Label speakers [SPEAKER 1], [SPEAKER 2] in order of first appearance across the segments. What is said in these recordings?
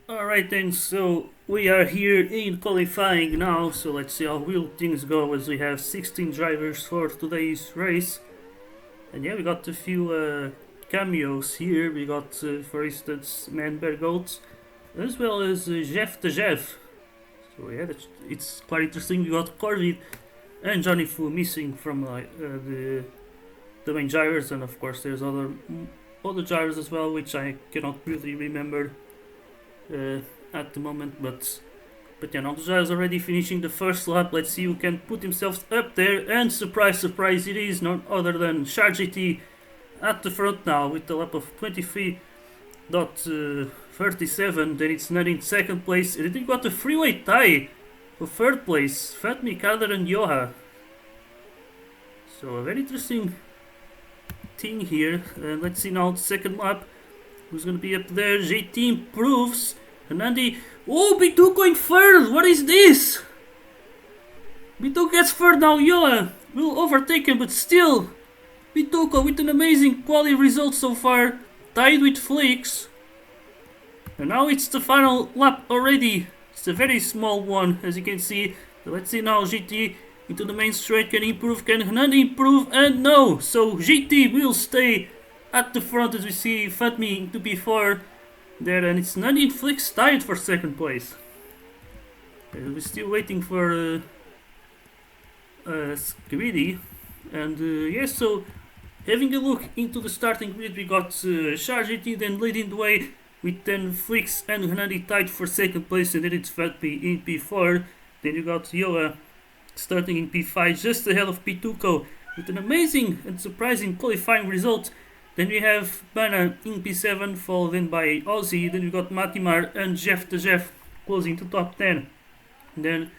[SPEAKER 1] Alright then, so we are here in qualifying now, so let's see how real things go as we have 16 drivers for today's race. And yeah, we got a few cameos here. We got, for instance, Man Bergold, as well as Jeff the Jeff. So yeah, it's quite interesting. We got Corvid and Johnny Fu missing from the main drivers, and of course there's other drivers as well, which I cannot really remember uh, at the moment, but yeah, now the guy is already finishing the first lap. Let's see who can put himself up there, and surprise, surprise, it is none other than GT at the front now with the lap of 23.37. Then it's not in second place, and it got a freeway tie for third place, Fatmi, Kader and Yoha. So a very interesting thing here. Let's see now the second lap. Who's gonna be up there? JT improves. And Andy. Oh, B2 going third! What is this? B2 gets third now. Yoa will overtake him, but still. Bituko with an amazing quality result so far. Tied with Flix. And now it's the final lap already. It's a very small one, as you can see. Let's see now. GT into the main straight. Can improve? Can Andy improve? And no! So GT will stay at the front as we see Fatmi to P4 there, and it's Nani Flix tied for second place. We're still waiting for Skibidi, and yes, so having a look into the starting grid, we got Sharjiti then leading the way with 10 Flix and Hanadi tied for second place, and then it's Fatmi in P4. Then you got Yoa starting in P5 just ahead of Pituko with an amazing and surprising qualifying result. Then we have Bana in P7, followed in by Ozzy. Then we got Matimar and Jeff the Jeff closing to top 10. And then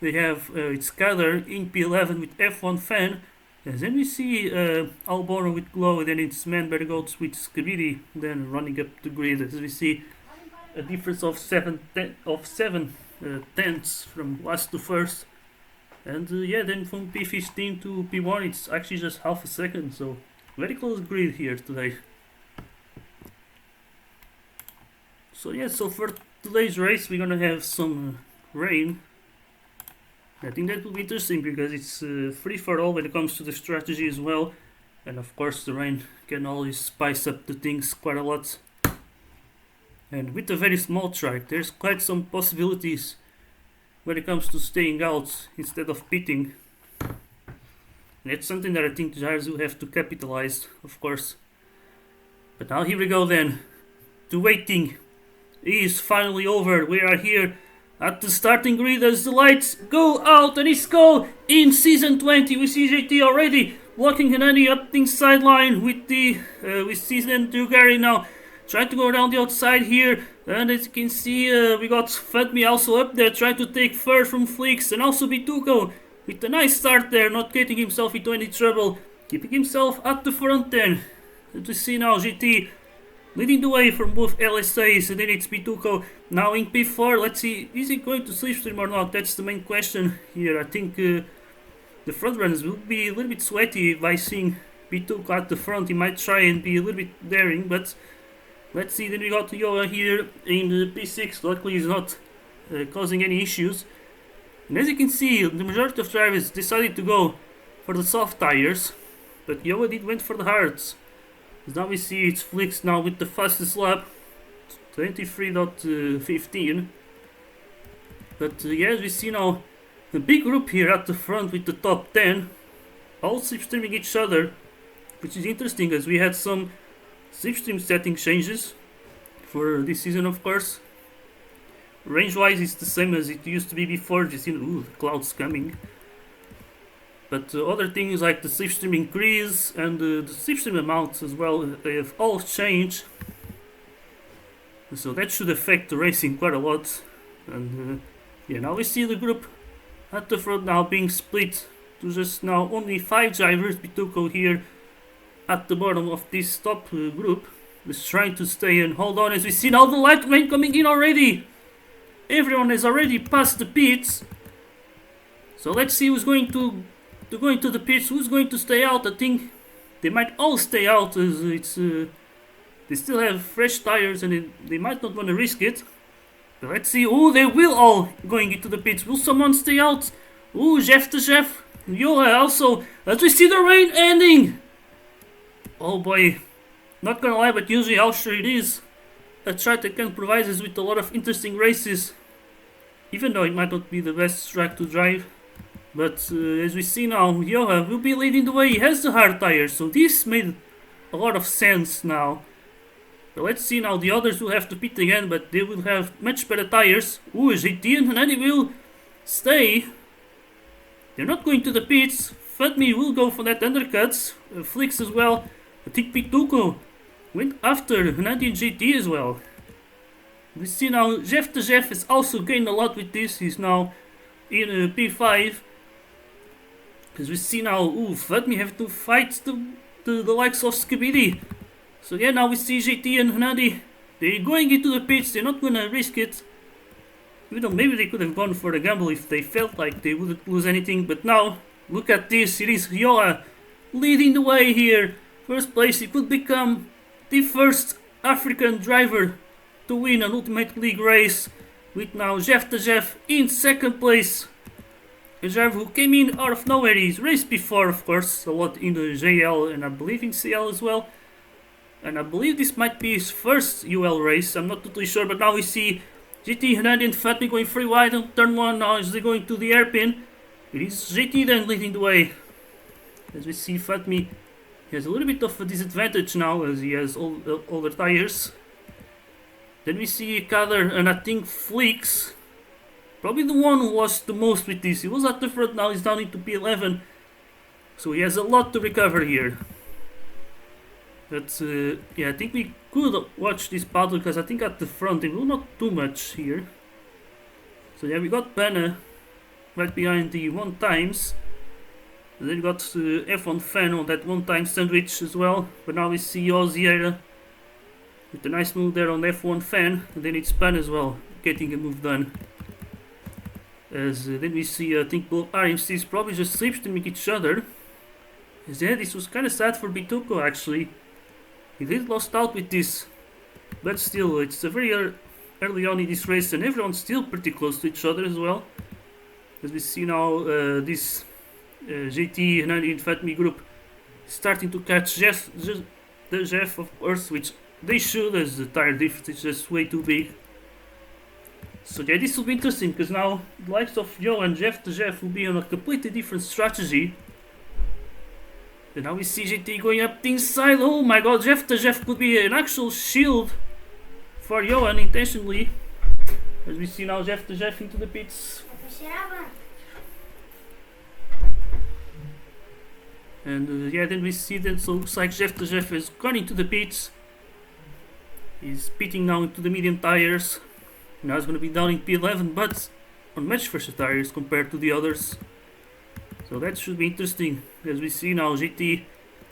[SPEAKER 1] we have it's Kader in P11 with F1 Fan. And then we see Albono with Glow. And then it's Manbergots with Skibidi. Then running up the grid as we see a difference of 7 tenths from last to first. And yeah, then from P15 to P1, it's actually just half a second. So very close grid here today. So yeah, so for today's race we're gonna have some rain. I think that will be interesting because it's free for all when it comes to the strategy as well. And of course the rain can always spice up the things quite a lot. And with a very small track there's quite some possibilities when it comes to staying out instead of pitting. And it's something that I think the drivers will have to capitalize, of course. But now here we go then. The waiting is finally over. We are here at the starting grid as the lights go out, and it's go in season 20. We see JT already blocking Hanani up the sideline with the with season 2 Gary now trying to go around the outside here. And as you can see, we got Fatmi also up there trying to take third from Flix, and also Bituko with a nice start there, not getting himself into any trouble, keeping himself at the front then. And we see now GT leading the way from both LSAs, and then it's Bituko now in P4. Let's see, is he going to slipstream or not? That's the main question here. I think the front runners will be a little bit sweaty by seeing Bituko at the front. He might try and be a little bit daring, but let's see. Then we got Yoga here in the P6. Luckily he's not causing any issues. And as you can see, the majority of drivers decided to go for the soft tires, but Yoa went for the hards. As now we see it's Flix now with the fastest lap, 23.15. But yeah, as we see now a big group here at the front with the top 10, all slipstreaming each other, which is interesting as we had some slipstream setting changes for this season, of course. Range-wise, it's the same as it used to be before. Just the clouds coming. But other things like the slipstream increase and the slipstream amount as well, they have all changed. So that should affect the racing quite a lot. And yeah, now we see the group at the front now being split to just now only 5 drivers. Bituko here at the bottom of this top group is trying to stay and hold on as we see now the light rain coming in already. Everyone has already passed the pits. So let's see who's going to go into the pits, who's going to stay out. I think they might all stay out as it's they still have fresh tires and they might not want to risk it. But let's see. Oh, they will all going into the pits. Will someone stay out? Oh, Jeff the Chef. Yola also. Let's we see the rain ending. Oh boy. Not gonna lie, but usually Austria it is a track that can provide us with a lot of interesting races. Even though it might not be the best track to drive. But as we see now, Yola will be leading the way. He has the hard tires, so this made a lot of sense now. But let's see now, the others will have to pit again, but they will have much better tires. Ooh, GT and Hanadi will stay. They're not going to the pits. Fatmi will go for that undercut. Flix as well. I think Pituco went after Hanadi and GT as well. We see now Jeff the Jeff has also gained a lot with this. He's now in P5. As we see now, ooh, Fatmi have to fight the likes of Skibidi. So yeah, now we see GT and Hanadi. They're going into the pits, they're not gonna risk it. Even though maybe they could have gone for the gamble if they felt like they wouldn't lose anything. But now, look at this, it is Yola leading the way here. First place, he could become the first African driver to win an Ultimate League race. With now Jeff the Jeff in second place. A driver who came in out of nowhere. He's raced before, of course, a lot in the JL and I believe in CL as well. And I believe this might be his first UL race. I'm not totally sure, but now we see GT, Hanadi and Fatmi going pretty wide on turn 1 now as they're going to the airpin. It is GT then leading the way. As we see Fatmi, he has a little bit of a disadvantage now as he has older tires. Then we see Kader and I think Flix. Probably the one who lost the most with this. He was at the front, now he's down into P11. So he has a lot to recover here. But yeah, I think we could watch this battle because I think at the front they will not do much here. So yeah, we got Banner right behind the 1 times. And then we got F1 Fan on that 1 time sandwich as well. But now we see Oziera with a nice move there on F1 Fan. And then it's Ban as well, getting a move done. As then we see, I think both RMCs probably just slipstreaming each other. As yeah, this was kind of sad for Bituko actually. He did lost out with this, but still, it's a very early on in this race, and everyone's still pretty close to each other as well. As we see now, this GT and Fatmi group starting to catch the Jeff, of course, which they should, as the tire difference is just way too big. So yeah, this will be interesting because now the likes of Yo and Jeff the Jeff will be on a completely different strategy. And now we see GT going up the inside. Oh my god, Jeff the Jeff could be an actual shield for Johan intentionally. As we see now Jeff the Jeff into the pits. And yeah, then we see that, so looks like Jeff the Jeff is gone into the pits. He's pitting now into the medium tires. Now he's going to be down in P11, but on much fresher tires compared to the others. So that should be interesting. As we see now, GT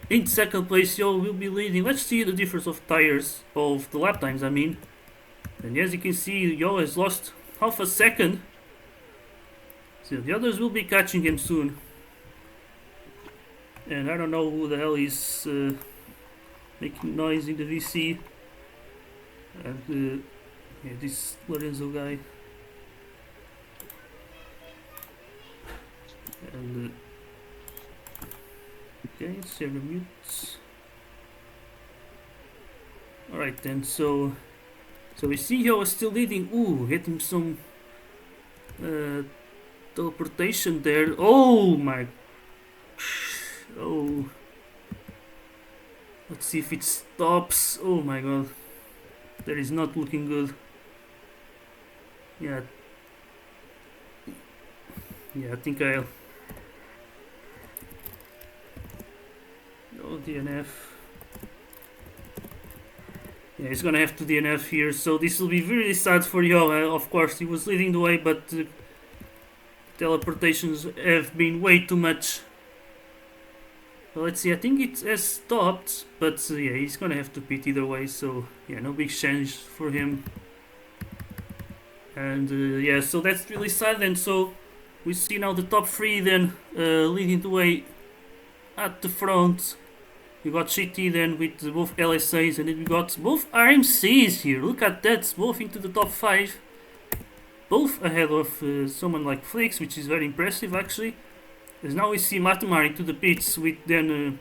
[SPEAKER 1] in second place, Yo will be leading. Let's see the difference of tires, of the lap times I mean. And as you can see, Yo has lost half a second. So the others will be catching him soon. And I don't know who the hell is making noise in the VC. And yeah, this Lorenzo guy. And okay, server mutes. Alright then, so we see Yo is still leading. Ooh, hit him some teleportation there. Oh my. Oh. Let's see if it stops. Oh my god. That is not looking good. Yeah. Yeah, I think I'll. Oh, DNF. Yeah, he's gonna have to DNF here, so this will be really sad for Yo. Of course, he was leading the way, but teleportations have been way too much. Well, let's see, I think it has stopped, but yeah, he's gonna have to pit either way, so yeah, no big change for him. And yeah, so that's really sad. And so we see now the top 3 then leading the way at the front. We got GT then with both LSAs, and then we got both RMCs here. Look at that, both into the top 5. both ahead of someone like Flix, which is very impressive actually. As now we see Matamari to the pits with then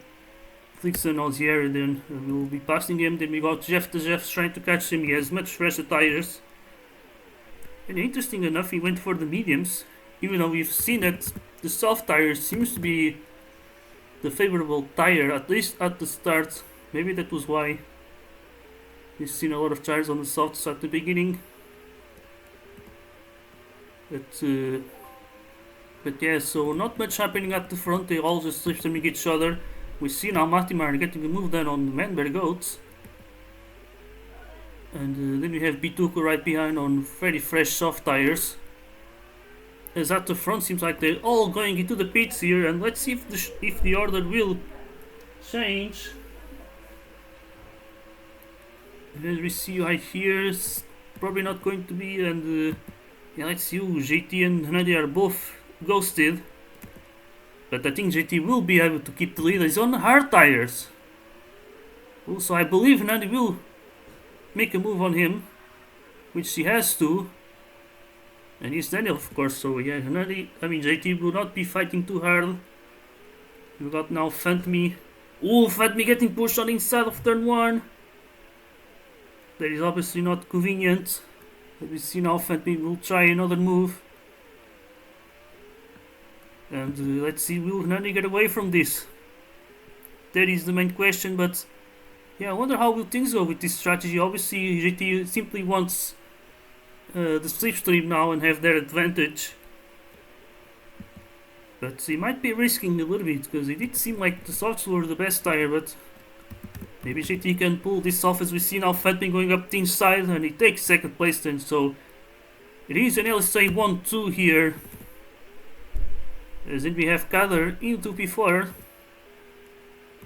[SPEAKER 1] Flix and Alzieri then will be passing him. Then we got Jeff the Jeff trying to catch him. He has much fresher tires. And interesting enough, he went for the mediums, even though we've seen that the soft tire seems to be the favorable tire, at least at the start. Maybe that was why we've seen a lot of tires on the softs at the beginning. But yeah, so not much happening at the front. They all just slipstreaming each other. We see now Matimar getting a move done on Manberg Goats. And then we have Bituko right behind on very fresh soft tires. As at the front seems like they're all going into the pits here, and let's see if the order will change. And as we see right here, it's probably not going to be, and yeah, let's see. JT and Hannady are both ghosted, but I think JT will be able to keep the lead. He's on hard tires. Also, I believe Hannady will make a move on him, which he has to. And he's Daniel, of course, so yeah, JT will not be fighting too hard. We got now Fantme. Oh, Fantme getting pushed on the inside of turn 1. That is obviously not convenient. But we see now Fantme will try another move. And let's see, will Hernani get away from this? That is the main question, but yeah, I wonder how will things go with this strategy. Obviously, JT simply wants the slipstream now and have their advantage. But he might be risking a little bit, because it did seem like the softs were the best tire, but maybe JT can pull this off. As we see now Fatman going up the inside, and he takes second place then, so it is an LSA 1-2 here. As then we have Kader into P4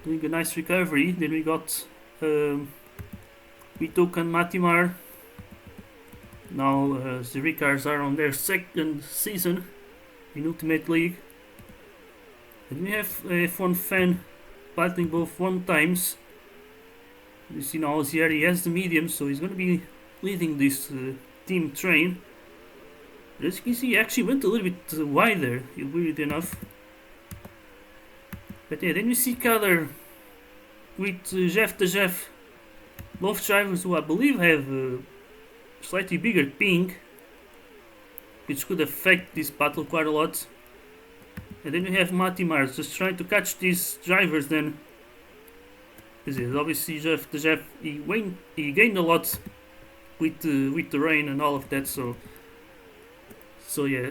[SPEAKER 1] doing a nice recovery. Then we got Vitok and Matimar. Now the Ricards are on their second season in Ultimate League. And we have F1 Fan battling both 1 times. You see now Alzieri has the medium, so he's going to be leading this team train. But as you can see, he actually went a little bit wider, weird enough. But yeah, then we see Kader with Jeff the Jeff, both drivers who I believe have slightly bigger ping, which could affect this battle quite a lot. And then we have Matimar just trying to catch these drivers then. This is obviously Jeff the Jeff, he gained a lot with the rain and all of that, so yeah,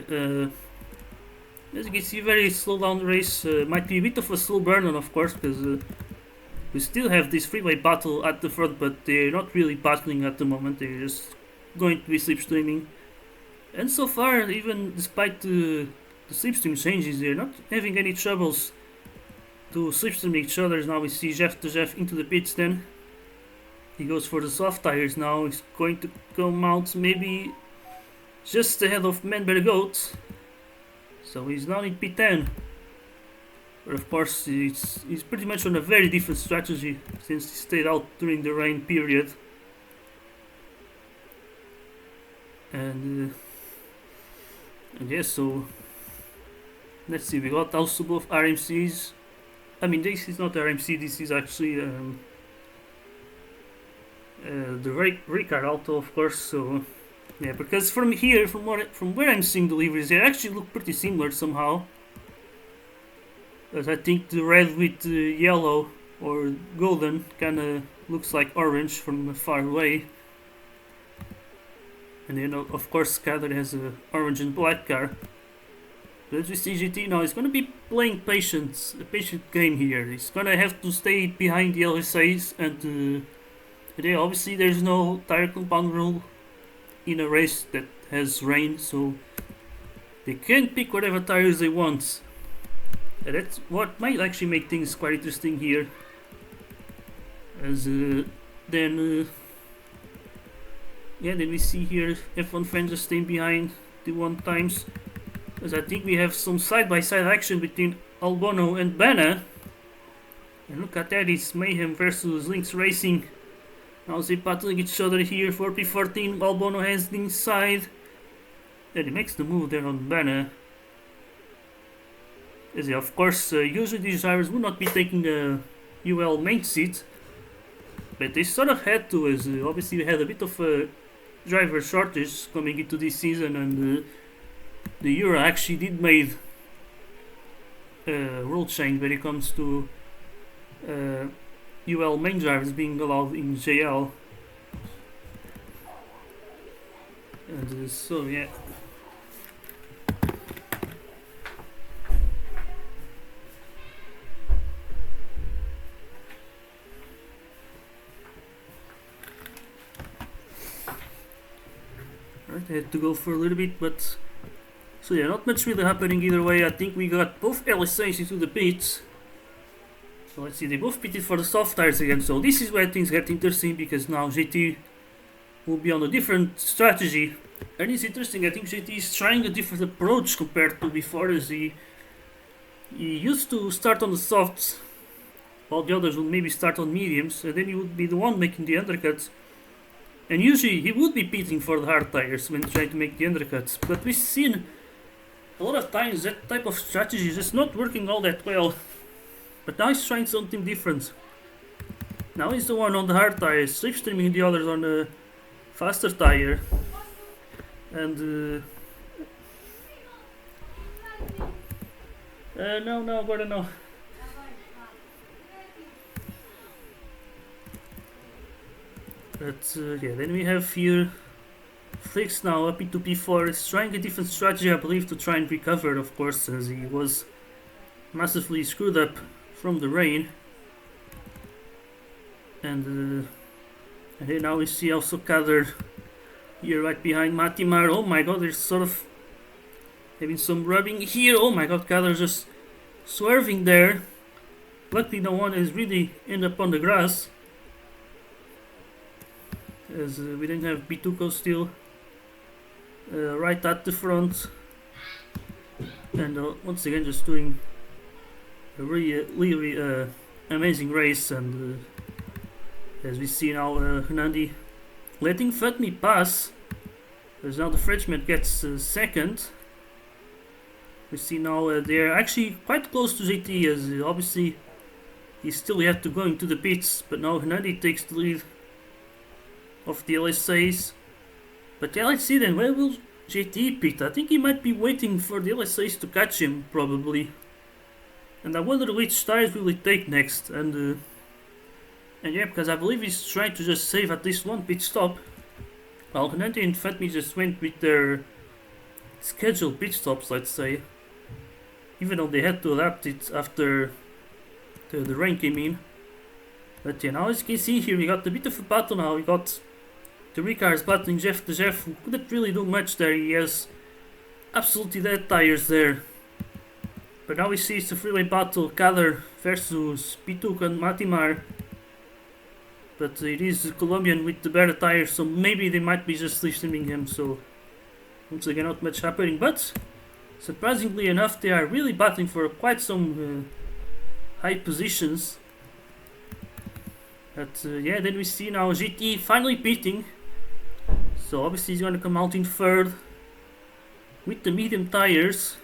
[SPEAKER 1] as you can see, very slow down race. Might be a bit of a slow burn on, of course, because we still have this freeway battle at the front, but they're not really battling at the moment. They're just going to be slipstreaming. And so far, even despite the slipstream changes, they're not having any troubles to slipstream each other. Now we see Jeff the Jeff into the pits then. He goes for the soft tires now. He's going to come out maybe just ahead of Manberg Goat. So he's now in P10. But of course, he's pretty much on a very different strategy since he stayed out during the rain period. And yeah, so let's see, we got also both RMCs. I mean, this is not RMC, this is actually the Ricard Auto, of course. So yeah, because from here, from where I'm seeing deliveries, they actually look pretty similar somehow. As I think the red with yellow or golden kind of looks like orange from far away. And then of course Kader has a orange and black car. But as we see, GT now is going to be playing a patient game here. He's going to have to stay behind the LSAs, and today obviously there's no tire compound rule in a race that has rain, so they can pick whatever tires they want. And that's what might actually make things quite interesting here. As then we see here F1 fans just staying behind the 1 times. As I think we have some side-by-side action between Albono and Bana. And look at that, it's Mayhem versus Lynx Racing. Now they're battling each other here for P14. Albono has the inside. And he makes the move there on Banner. As of course, usually these drivers would not be taking the UL main seat, but they sort of had to, as obviously we had a bit of a driver shortage coming into this season, and the Euro actually did made a rule change when it comes to UL main drivers being allowed in JL. And so yeah. Right, I had to go for a little bit, but so yeah, not much really happening either way. I think we got both LSAs into the pits. So let's see, they both pitted for the soft tires again. So this is where things get interesting, because now JT will be on a different strategy. And it's interesting, I think JT is trying a different approach compared to before, as he used to start on the softs, while the others would maybe start on mediums, and then he would be the one making the undercuts. And usually he would be pitting for the hard tires when trying to make the undercuts. But we've seen a lot of times that type of strategy is just not working all that well. But now he's trying something different. Now he's the one on the hard tires, slipstreaming the others on the faster tire. And no, Gordon, no. But yeah, then we have here Flix now up into P4. Is trying a different strategy, I believe, to try and recover, of course, as he was massively screwed up from the rain. And here now we see also Kader here right behind Matimar. Oh my god, they're sort of having some rubbing here. Oh my god, Kader just swerving there. Luckily no one has really ended up on the grass, as we didn't have Bituko still right at the front. And once again just doing a really amazing race. And as we see now Hernandi letting Fatmi pass, as now the Frenchman gets second. We see now they're actually quite close to JT, as obviously he still had to go into the pits, but now Hernandi takes the lead of the LSAs. But yeah, let's see then, where will JT pit? I think he might be waiting for the LSAs to catch him, probably. And I wonder which tires will he take next. And yeah, because I believe he's trying to just save at least one pit stop. While Hernandi and Fatmi just went with their scheduled pit stops, let's say. Even though they had to adapt it after the rain came in. But yeah, now as you can see here, we got a bit of a battle now. We got the Ricars battling Jeff the Jeff, who couldn't really do much there. He has absolutely dead tires there. But now we see it's a freeway battle, Kader versus Pituk and Matimar. But it is the Colombian with the better tires, so maybe they might be just slipstreaming him. So once again, not much happening. But surprisingly enough, they are really battling for quite some high positions. But yeah, then we see now GT finally pitting. So obviously he's going to come out in third with the medium tires.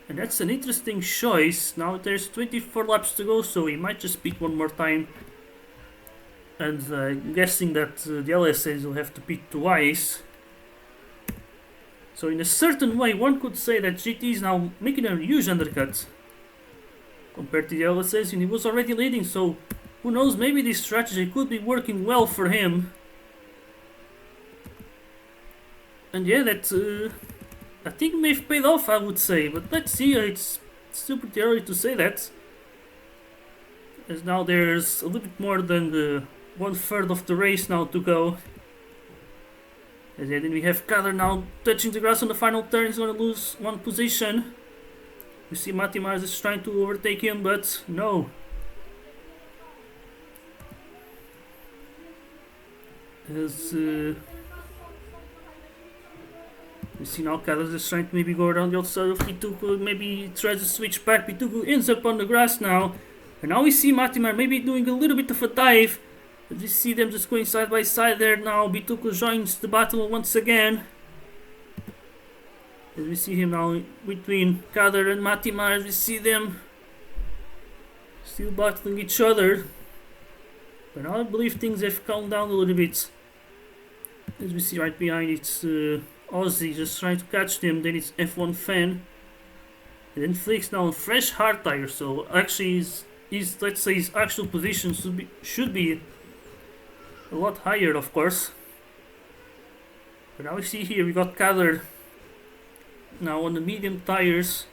[SPEAKER 1] And that's an interesting choice. Now there's 24 laps to go, so he might just pit one more time. And I'm guessing that the LSAs will have to pit twice. So in a certain way, one could say that GT is now making a huge undercut compared to the LSAs, and he was already leading, so who knows, maybe this strategy could be working well for him. And yeah, that I think may have paid off, I would say, but let's see. It's still pretty early to say that, as now there's a little bit more than the 1/3 of the race now to go. And then we have Kader now touching the grass on the final turn. He's going to lose one position. We see Matimar is trying to overtake him, but no. As we see now Kader is trying to maybe go around the other side of Pituku. Maybe he tries to switch back. Pituku ends up on the grass now. And now we see Matimar maybe doing a little bit of a dive. But we see them just going side by side there now. Bituku joins the battle once again. As we see him now between Kader and Matimar, as we see them still battling each other. But now I believe things have calmed down a little bit. As we see right behind, it's Ozzy just trying to catch them. Then it's F1 Fan. And then Flix now on fresh hard tire. So actually, his let's say his actual position should be a lot higher, of course. But now we see here we got Kader now on the medium tires,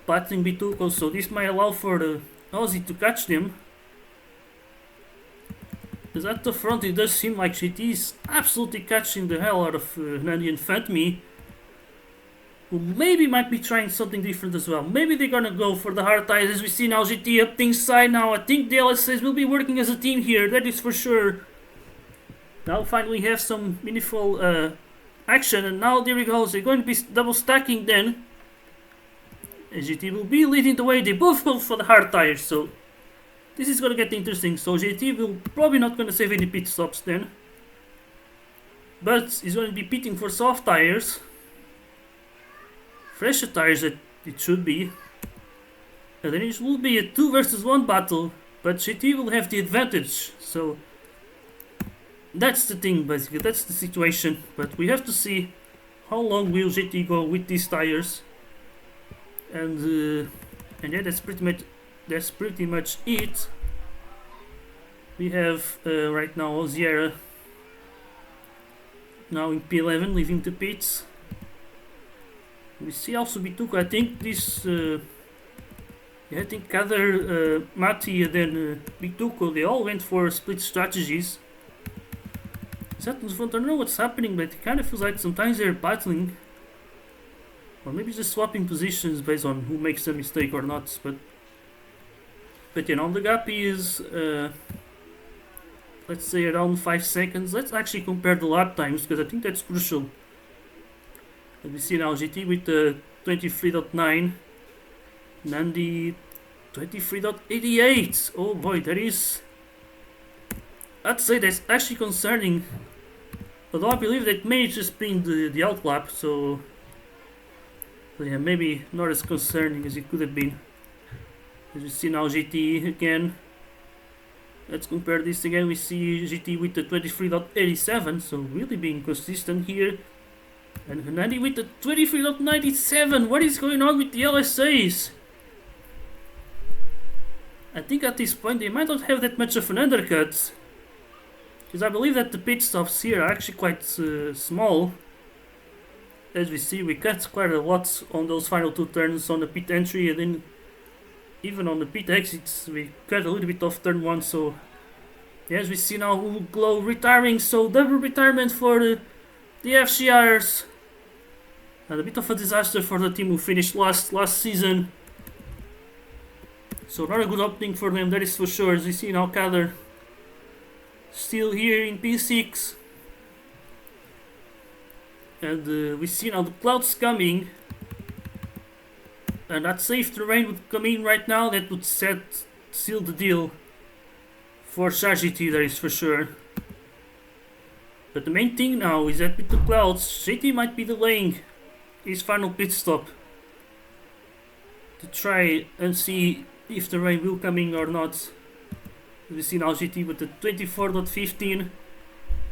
[SPEAKER 1] battling Bituko. So this might allow for the Aussie to catch them. Because at the front it does seem like GT is absolutely catching the hell out of Nandi and Fatmi, who maybe might be trying something different as well. Maybe they're gonna go for the hard tires. As we see now GT up things side now. I think the LSAs will be working as a team here, that is for sure. Now finally have some meaningful action, and now there we go. So they're going to be double stacking then. And GT will be leading the way. They both go for the hard tires, so this is gonna get interesting. So GT will probably not gonna save any pit stops then, but he's gonna be pitting for soft tires, fresher tires that it should be, and then it will be a 2 versus 1 battle. But GT will have the advantage. So that's the thing, basically. That's the situation. But we have to see how long will GT go with these tires, and yeah, that's pretty much it. We have right now Oziera now in P11 leaving the pits. We see also Bituko. I think this I think Kader, Mati and then Bituko, they all went for split strategies. Saturn front, I don't know what's happening, but it kind of feels like sometimes they're battling, or maybe just swapping positions based on who makes a mistake or not. But you know, the gap is let's say around 5 seconds. Let's actually compare the lap times, because I think that's crucial. As we see now GT with the 23.9, Nandi 23.88. Oh boy, that is, I'd say that's actually concerning. Although I believe that may just be the outlap, so yeah, maybe not as concerning as it could have been. As we see now GT again. Let's compare this again. We see GT with the 23.87, so really being consistent here. And Nandi with the 23.97. What is going on with the LSAs? I think at this point they might not have that much of an undercut, because I believe that the pit stops here are actually quite small. As we see, we cut quite a lot on those final 2 turns on the pit entry, and then even on the pit exits we cut a little bit off turn 1. So yeah, as we see now Glow retiring, so double retirement for the FCRs, and a bit of a disaster for the team who finished last season. So not a good opening for them, that is for sure. As we see now Kader still here in P6, and we see now the clouds coming, and that safe terrain would come in right now. That would seal the deal for GT, that is for sure. But the main thing now is that with the clouds, GT might be delaying his final pit stop to try and see if the rain will come in or not. We see now GT with the 24.15,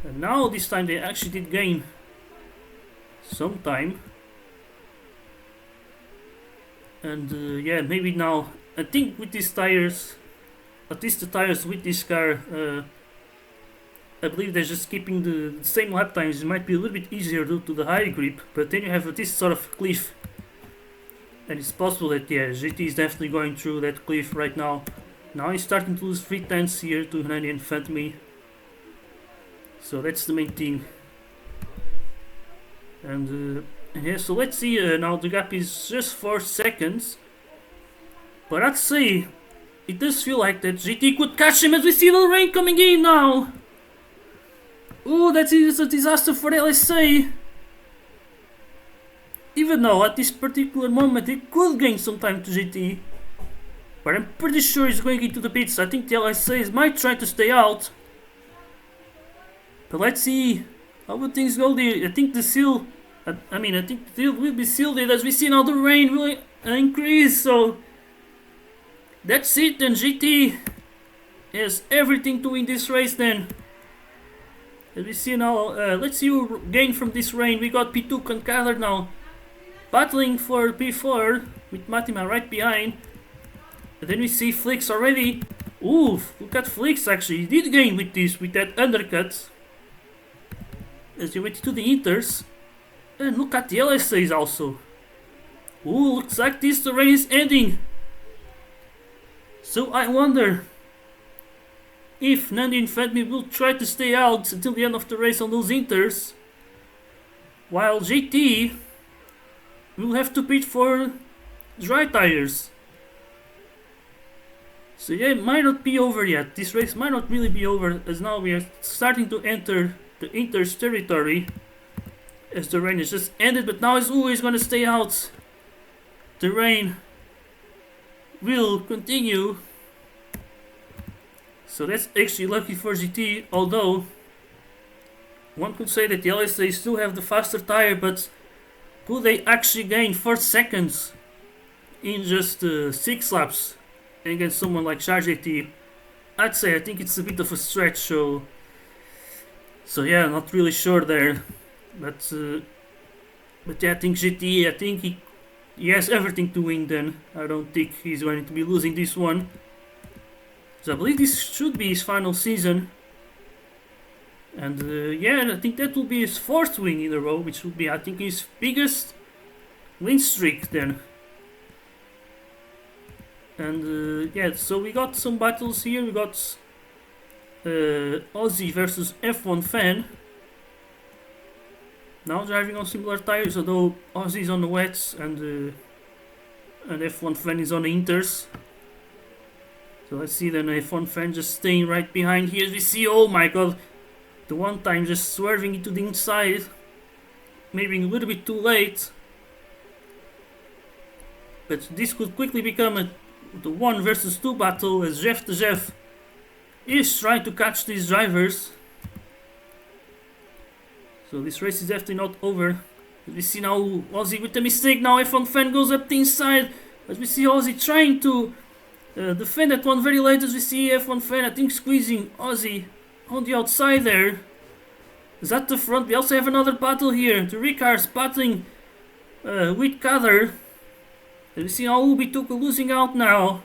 [SPEAKER 1] and now this time they actually did gain some time. And yeah, maybe now, I think with these tires, at least the tires with this car, I believe they're just keeping the same lap times. It might be a little bit easier due to the high grip, but then you have this sort of cliff, and it's possible that yeah, GT is definitely going through that cliff right now. Now he's starting to lose 3 tenths here to Hanani and Fatmi, so that's the main thing. And yeah, so let's see, now the gap is just 4 seconds, but I'd say it does feel like that GT could catch him, as we see the rain coming in now. Oh, that is a disaster for LSA. Even though at this particular moment it could gain some time to GT, but I'm pretty sure he's going into the pits. I think the LSAs might try to stay out, but let's see how would things go there. I think the seal I mean, I think it will be sealed as we see now the rain will increase. So that's it. Then GT has everything to win this race. Then as we see now, let's see who gain from this rain. We got P2 and Kyler now battling for P4 with Matima right behind. And then we see Flix already. Ooh, look at Flix actually. He did gain with this, with that undercut. As he went to the Inters. And look at the LSAs also. Ooh, looks like the rain is ending. So I wonder if Nandi and Fedmi will try to stay out until the end of the race on those Inters. While GT will have to pit for dry tires. So yeah, it might not be over yet. This race might not really be over, as now we are starting to enter the Inters territory. As the rain has just ended, but now is always going to stay out. The rain will continue. So that's actually lucky for GT, although one could say that the LSA still have the faster tire, but could they actually gain 4 seconds in just 6 laps against someone like Charge GT? I'd say I think it's a bit of a stretch, so yeah, not really sure there. But yeah, I think GT, I think he has everything to win then. I don't think he's going to be losing this one. So I believe this should be his final season. And yeah, I think that will be his 4th win in a row, which would be, I think, his biggest win streak then. And yeah, so we got some battles here. We got Aussie versus F1 Fan. Now driving on similar tires, although Aussie is on the wets and F1 Fan is on the Inters. So let's see then F1 Fan just staying right behind here. We see, oh my god, the one time just swerving into the inside. Maybe a little bit too late. But this could quickly become the 1 versus 2 battle, as Jeff the Jeff is trying to catch these drivers. So this race is definitely not over. As we see now Aussie with the mistake. Now F1 Fan goes up the inside. As we see Aussie trying to defend that one very late. As we see F1 Fan, I think, squeezing Aussie on the outside there. Is at the front. We also have another battle here. The Ricards battling with Kader. As we see now Ubituka losing out now.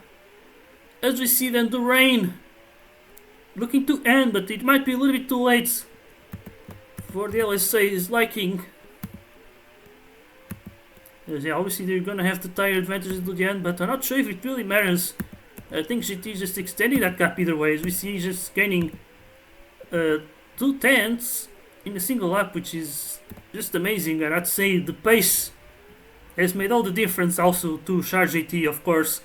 [SPEAKER 1] As we see then the rain looking to end, but it might be a little bit too late for the LSA's liking. As yeah, obviously they're gonna have the tire advantage to the end, but I'm not sure if it really matters. I think GT is just extending that gap either way, as we see just gaining 2 tenths in a single lap, which is just amazing. And I'd say the pace has made all the difference also to Charge GT, of course,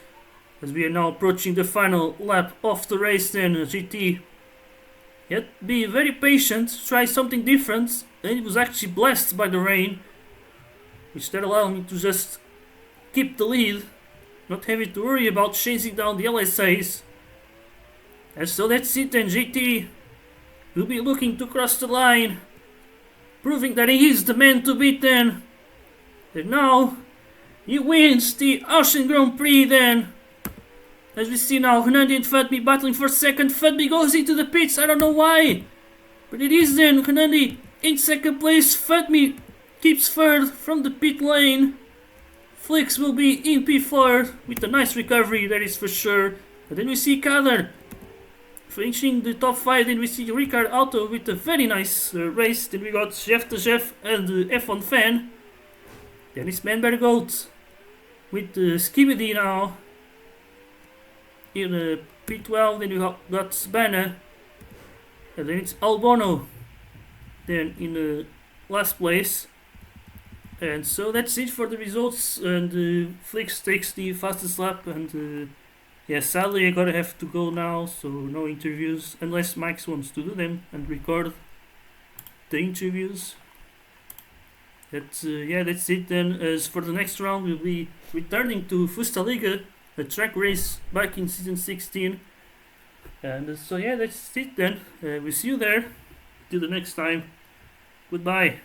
[SPEAKER 1] as we are now approaching the final lap of the race. Then GT yet be very patient, try something different, and it was actually blessed by the rain, which that allowed me to just keep the lead, not having to worry about chasing down the LSAs. And so that's it then. GT will be looking to cross the line, proving that he is the man to beat then. And now he wins the Austrian Grand Prix then. As we see now, Hernandi and Fatmi battling for second. Fatmi goes into the pits, I don't know why. But it is then Hernandi in second place. Fatmi keeps third from the pit lane. Flix will be in P4 with a nice recovery, that is for sure. And then we see Kader finishing the top 5. Then we see Ricard Auto with a very nice race. Then we got Jeff the Jeff and F1 Fan. Then it's Manbergoat with Skibidi now in P12. Then we got Spanner. And then it's Albono then in the last place. And so that's it for the results. And Flix takes the fastest lap. And yeah, sadly I gotta have to go now, so no interviews unless Max wants to do them and record the interviews. Yeah, that's it then. As for the next round, we'll be returning to Fusta Liga, a track race back in season 16. And so yeah, that's it then. We'll see you there. Till the next time. Goodbye.